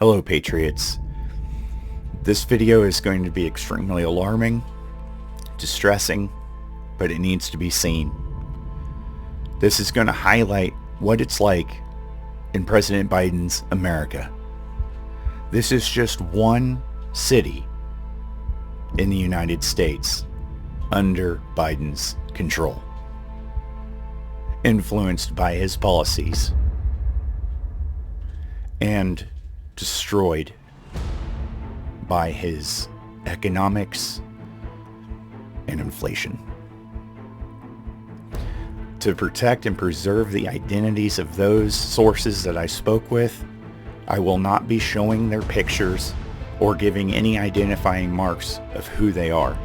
Hello, Patriots. This video is going to be extremely alarming, distressing, but it needs to be seen. This is going to highlight what it's like in President Biden's America. This is just one city in the United States under Biden's control, influenced by his policies, and destroyed by his economics and inflation. To protect and preserve the identities of those sources that I spoke with, I will not be showing their pictures or giving any identifying marks of who they are.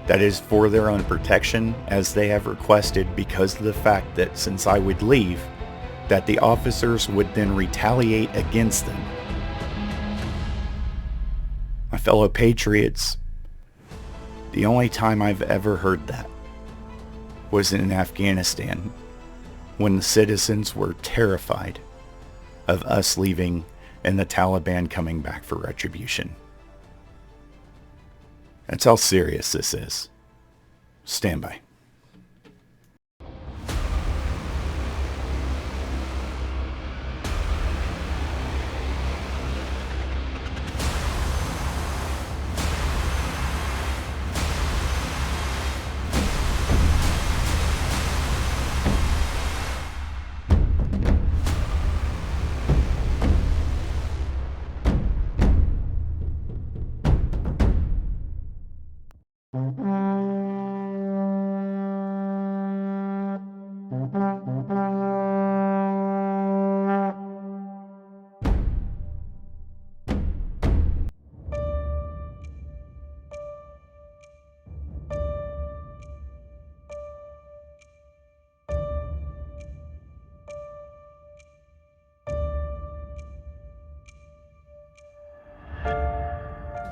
That is for their own protection, as they have requested, because of the fact that since I would leave, that the officers would then retaliate against them. My fellow Patriots, the only time I've ever heard that was in Afghanistan, when the citizens were terrified of us leaving and the Taliban coming back for retribution. That's how serious this is. Stand by.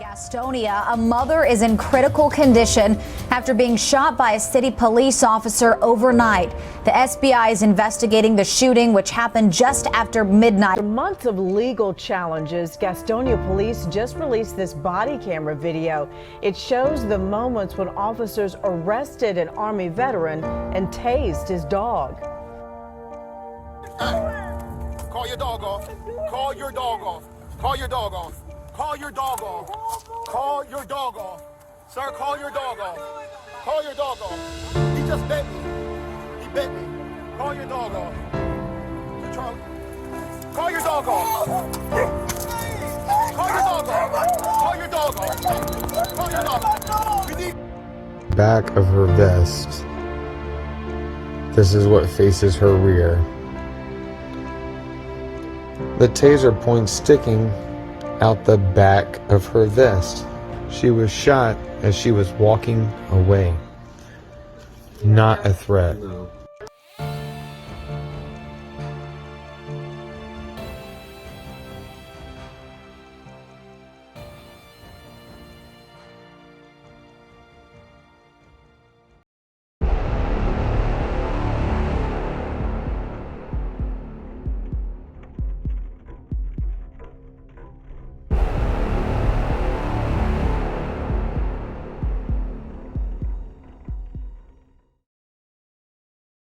Gastonia, a mother is in critical condition after being shot by a city police officer overnight. The SBI is investigating the shooting, which happened just after midnight. After months of legal challenges, Gastonia police just released this body camera video. It shows the moments when officers arrested an Army veteran and tased his dog. Hey, call your dog off. Call your dog off. Call your dog off. Call your dog off. Call your dog off. Sir, call your dog off. Call your dog off. He just bit me. He bit me. Call your dog off. Charlie. Call your dog off. Call your dog off. Call your dog off. Call your dog off. We need... Back of her vest. This is what faces her rear. The taser point sticking out the back of her vest. She was shot as she was walking away. Not a threat.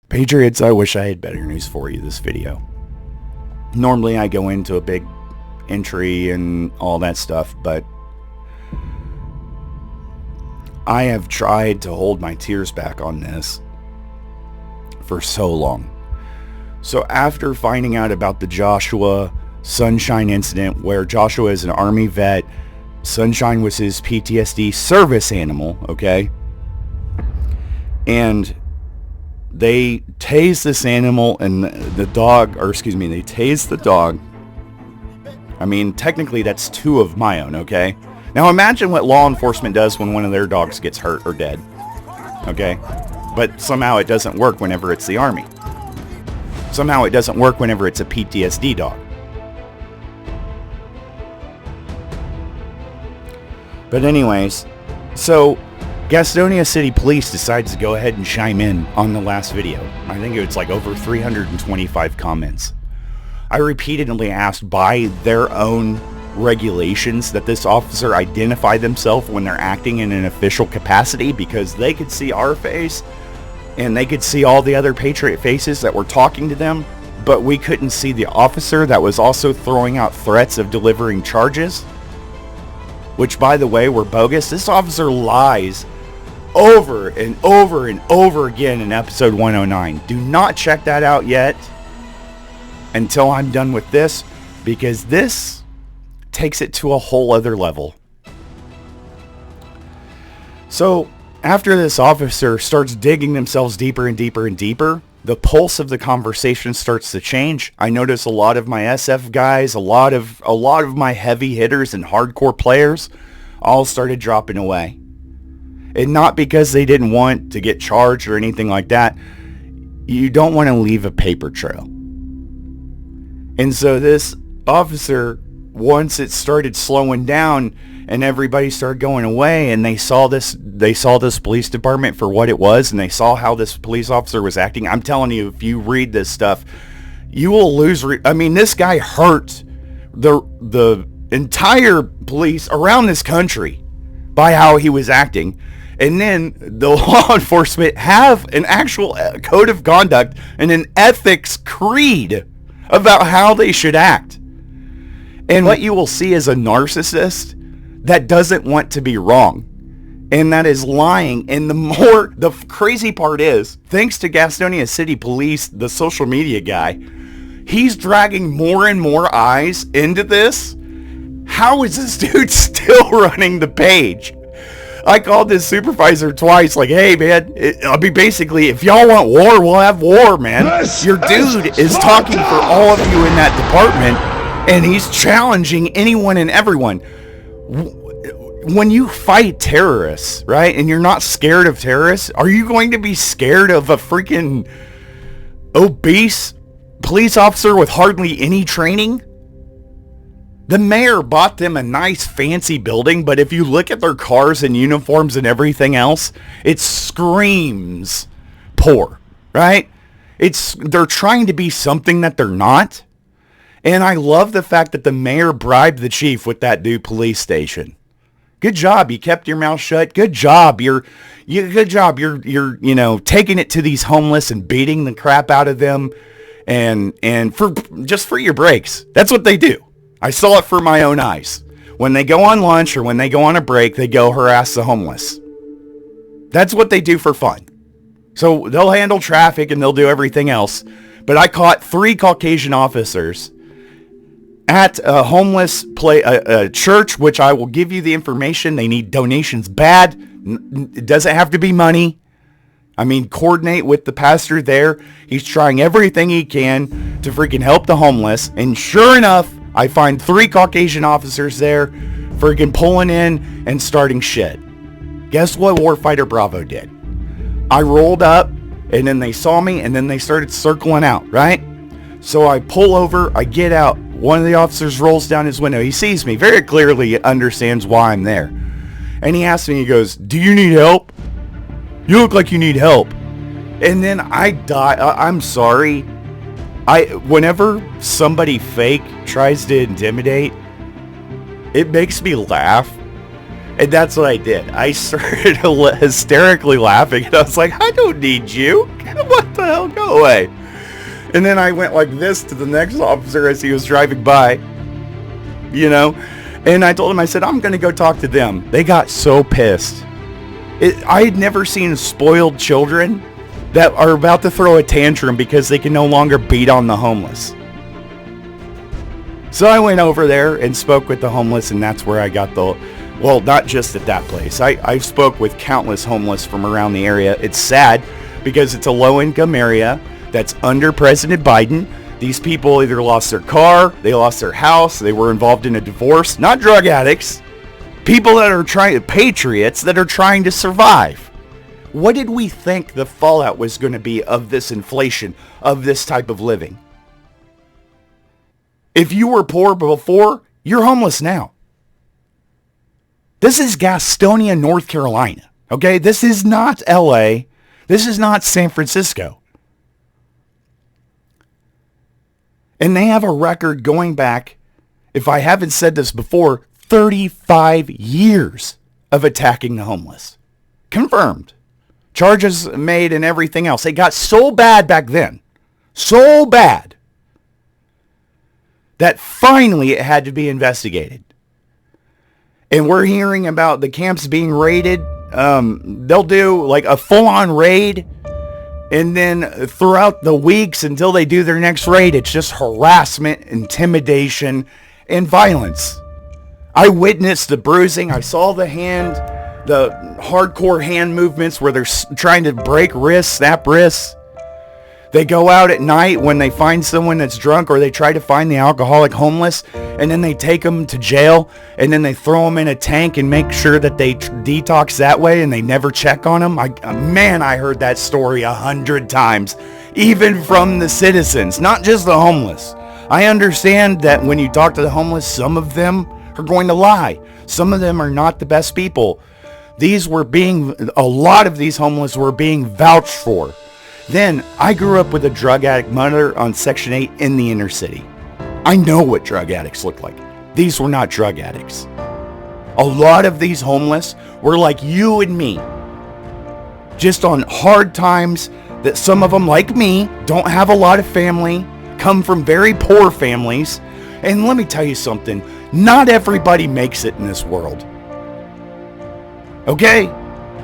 Patriots, I wish I had better news for you this video. Normally I go into a big entry and all that stuff, but I have tried to hold my tears back on this for so long. So after finding out about the Joshua Sunshine incident, where Joshua is an Army vet, Sunshine was his PTSD service animal, okay? And they tased this animal and the dog, or excuse me, they tased the dog. I mean, technically that's two of my own, okay? Now imagine what law enforcement does when one of their dogs gets hurt or dead, okay? But somehow it doesn't work whenever it's the Army. Somehow it doesn't work whenever it's a PTSD dog. But anyways, so Gastonia City Police decides to go ahead and chime in on the last video. I think it's like over 325 comments. I repeatedly asked by their own regulations that this officer identify themselves when they're acting in an official capacity, because they could see our face and they could see all the other Patriot faces that were talking to them, but we couldn't see the officer that was also throwing out threats of delivering charges, which, by the way, were bogus. This officer lies over and over and over again in episode 109. Do not check that out yet until I'm done with this, because this takes it to a whole other level. So after this officer starts digging themselves deeper and deeper and deeper, the pulse of the conversation starts to change. I notice a lot of my SF guys, a lot of my heavy hitters and hardcore players all started dropping away. And not because they didn't want to get charged or anything like that. You don't want to leave a paper trail. And so this officer, once it started slowing down and everybody started going away, and they saw this police department for what it was, and they saw how this police officer was acting. I'm telling you, if you read this stuff, you will lose. I mean, this guy hurt the entire police around this country by how he was acting. And then the law enforcement have an actual code of conduct and an ethics creed about how they should act. And what you will see is a narcissist that doesn't want to be wrong, and that is lying. And the crazy part is, thanks to Gastonia City Police, the social media guy, he's dragging more and more eyes into this. How is this dude still running the page? I called this supervisor twice, like, hey, man, basically, if y'all want war, we'll have war, man. Your dude is talking for all of you in that department, and he's challenging anyone and everyone. When you fight terrorists, right, and you're not scared of terrorists, are you going to be scared of a freaking obese police officer with hardly any training? The mayor bought them a nice fancy building, but if you look at their cars and uniforms and everything else, it screams poor, right? They're trying to be something that they're not. And I love the fact that the mayor bribed the chief with that new police station. Good job. You kept your mouth shut. Good job. You're taking it to these homeless and beating the crap out of them and for your breaks. That's what they do. I saw it for my own eyes. When they go on lunch or when they go on a break, they go harass the homeless. That's what they do for fun. So they'll handle traffic and they'll do everything else. But I caught 3 Caucasian officers at a homeless a church, which I will give you the information. They need donations bad. It doesn't have to be money. I mean, coordinate with the pastor there. He's trying everything he can to freaking help the homeless. And sure enough, I find 3 Caucasian officers there freaking pulling in and starting shit. Guess what WarfighterBravo did? I rolled up, and then they saw me, and then they started circling out, right? So I pull over, I get out. One of the officers rolls down his window. He sees me very clearly, understands why I'm there. And he asks me, he goes, "Do you need help? You look like you need help." And then I die. I'm sorry. Whenever somebody fake tries to intimidate, it makes me laugh. And that's what I did. I started hysterically laughing. And I was like, I don't need you. What the hell? Go away. And then I went like this to the next officer as he was driving by. And I told him, I said, I'm going to go talk to them. They got so pissed. I had never seen spoiled children that are about to throw a tantrum because they can no longer beat on the homeless. So I went over there and spoke with the homeless, and that's where I got not just at that place. I spoke with countless homeless from around the area. It's sad because it's a low-income area that's under President Biden. These people either lost their car, they lost their house, they were involved in a divorce, not drug addicts. People that are patriots that are trying to survive. What did we think the fallout was going to be of this inflation, of this type of living? If you were poor before, you're homeless now. This is Gastonia, North Carolina. Okay? This is not LA. This is not San Francisco. And they have a record going back if I haven't said this before, 35 years of attacking the homeless. Confirmed. Charges made and everything else. It got so bad back then. So bad. That finally it had to be investigated. And we're hearing about the camps being raided. They'll do like a full-on raid. And then throughout the weeks until they do their next raid, it's just harassment, intimidation, and violence. I witnessed the bruising. I saw the hardcore hand movements where they're trying to break wrists, snap wrists. They go out at night when they find someone that's drunk, or they try to find the alcoholic homeless, and then they take them to jail, and then they throw them in a tank and make sure that they detox that way, and they never check on them. I heard that story 100 times, even from the citizens, not just the homeless. I understand that when you talk to the homeless, some of them are going to lie. Some of them are not the best people. A lot of these homeless were being vouched for. Then, I grew up with a drug addict mother on Section 8 in the inner city. I know what drug addicts look like. These were not drug addicts. A lot of these homeless were like you and me. Just on hard times that some of them, like me, don't have a lot of family, come from very poor families. And let me tell you something, not everybody makes it in this world. Okay?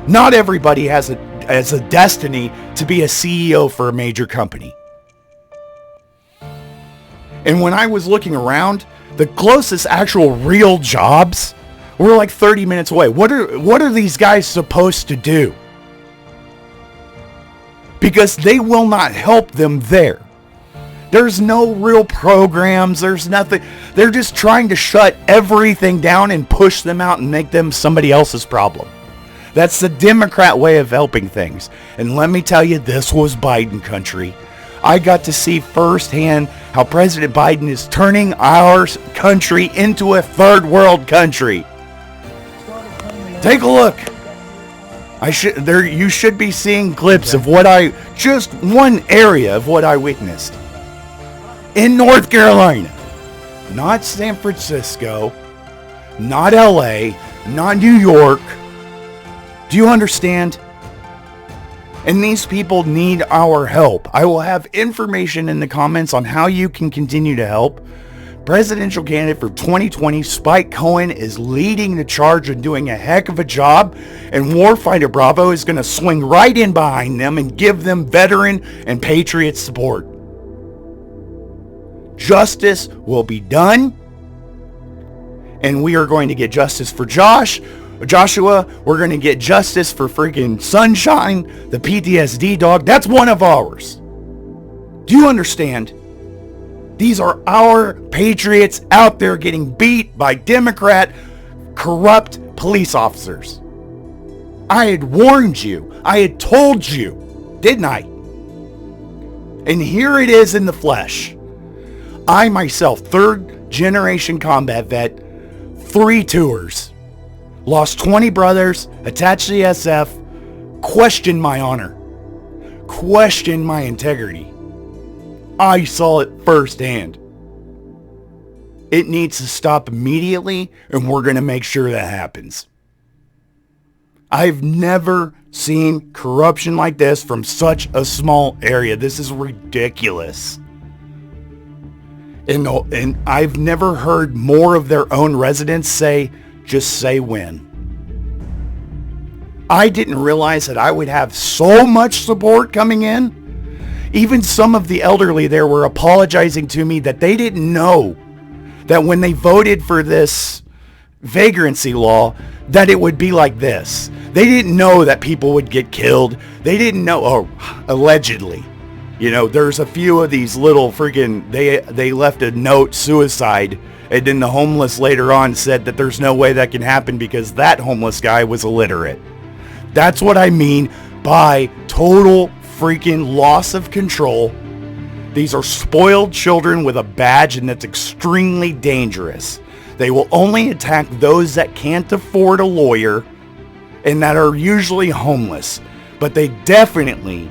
Not everybody has a destiny to be a CEO for a major company. And when I was looking around, the closest actual real jobs were like 30 minutes away. What are these guys supposed to do? Because they will not help them there. There's no real programs. There's nothing. They're just trying to shut everything down and push them out and make them somebody else's problem. That's the Democrat way of helping things. And let me tell you, this was Biden country. I got to see firsthand how President Biden is turning our country into a third world country. Take a look. You should be seeing clips of just one area of what I witnessed. In North Carolina. Not San Francisco. Not LA. Not New York. Do you understand? And these people need our help. I will have information in the comments on how you can continue to help. Presidential candidate for 2020, Spike Cohen, is leading the charge and doing a heck of a job. And WarfighterBravo is going to swing right in behind them and give them veteran and patriot support. Justice will be done. And we are going to get justice for Joshua. We're going to get justice for freaking Sunshine, the PTSD dog. That's one of ours. Do you understand? These are our patriots out there getting beat by Democrat, corrupt police officers. I had warned you. I had told you, didn't I? And here it is in the flesh. I myself, third generation combat vet, 3 tours. Lost 20 brothers, attached to the SF, questioned my honor, questioned my integrity. I saw it firsthand. It needs to stop immediately, and we're going to make sure that happens. I've never seen corruption like this from such a small area. This is ridiculous. And I've never heard more of their own residents say, just say when. I didn't realize that I would have so much support coming in. Even some of the elderly there were apologizing to me that they didn't know that when they voted for this vagrancy law, that it would be like this. They didn't know that people would get killed. They didn't know, allegedly. You know, there's a few of these little freaking, they left a note, suicide, and then the homeless later on said that there's no way that can happen because that homeless guy was illiterate. That's what I mean by total freaking loss of control. These are spoiled children with a badge, and that's extremely dangerous. They will only attack those that can't afford a lawyer and that are usually homeless. But they definitely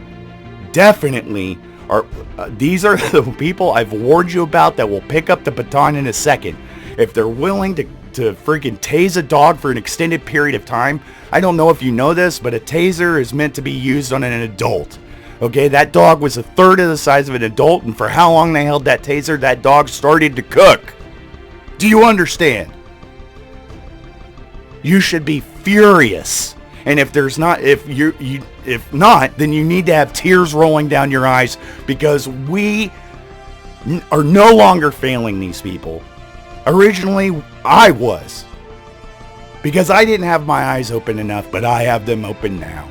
are, these are the people I've warned you about that will pick up the baton in a second. if they're willing to freaking tase a dog for an extended period of time, I don't know if you know this, but a taser is meant to be used on an adult. Okay, that dog was a third of the size of an adult, and for how long they held that taser, that dog started to cook. Do you understand? You should be furious. And if not, then you need to have tears rolling down your eyes, because we are no longer failing these people. Originally, I was, because I didn't have my eyes open enough, but I have them open now.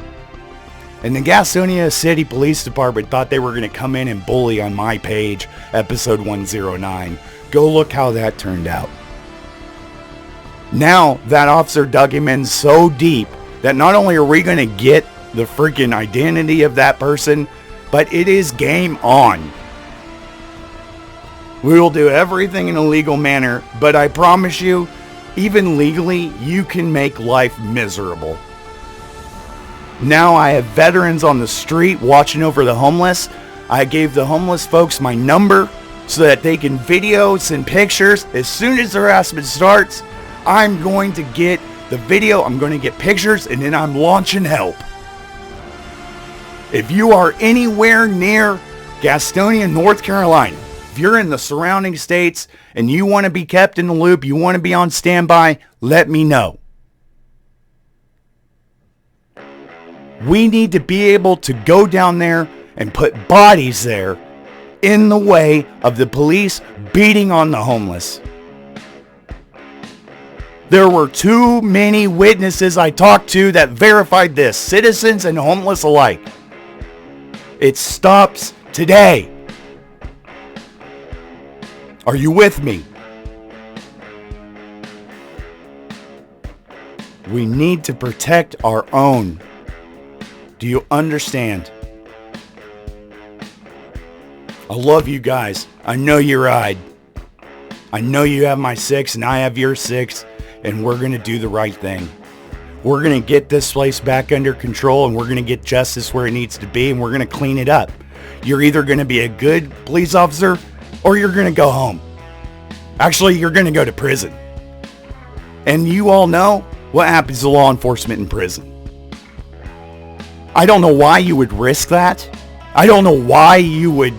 And the Gastonia City Police Department thought they were going to come in and bully on my page, episode 109. Go look how that turned out. Now, that officer dug him in so deep that not only are we going to get the freaking identity of that person, but it is game on. We will do everything in a legal manner, but I promise you, even legally, you can make life miserable. Now I have veterans on the street watching over the homeless. I gave the homeless folks my number so that they can video, send pictures. As soon as the harassment starts, I'm going to get the video, I'm going to get pictures, and then I'm launching help. If you are anywhere near Gastonia, North Carolina, if you're in the surrounding states and you want to be kept in the loop, you want to be on standby, let me know. We need to be able to go down there and put bodies there in the way of the police beating on the homeless. There were too many witnesses I talked to that verified this, citizens and homeless alike. It stops today. Are you with me? We need to protect our own. Do you understand? I love you guys. I know you ride. I know you have my 6 and I have your 6, and we're going to do the right thing. We're going to get this place back under control, and we're going to get justice where it needs to be, and we're going to clean it up. You're either going to be a good police officer or you're going to go home. Actually, you're going to go to prison. And you all know what happens to law enforcement in prison. I don't know why you would risk that. I don't know why you would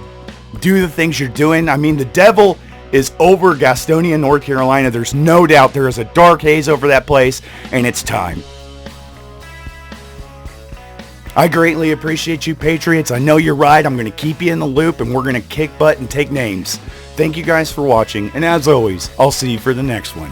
do the things you're doing. I mean, the devil is over Gastonia, North Carolina. There's no doubt there is a dark haze over that place, and it's time. I greatly appreciate you, Patriots. I know you're right. I'm going to keep you in the loop, and we're going to kick butt and take names. Thank you guys for watching, and as always, I'll see you for the next one.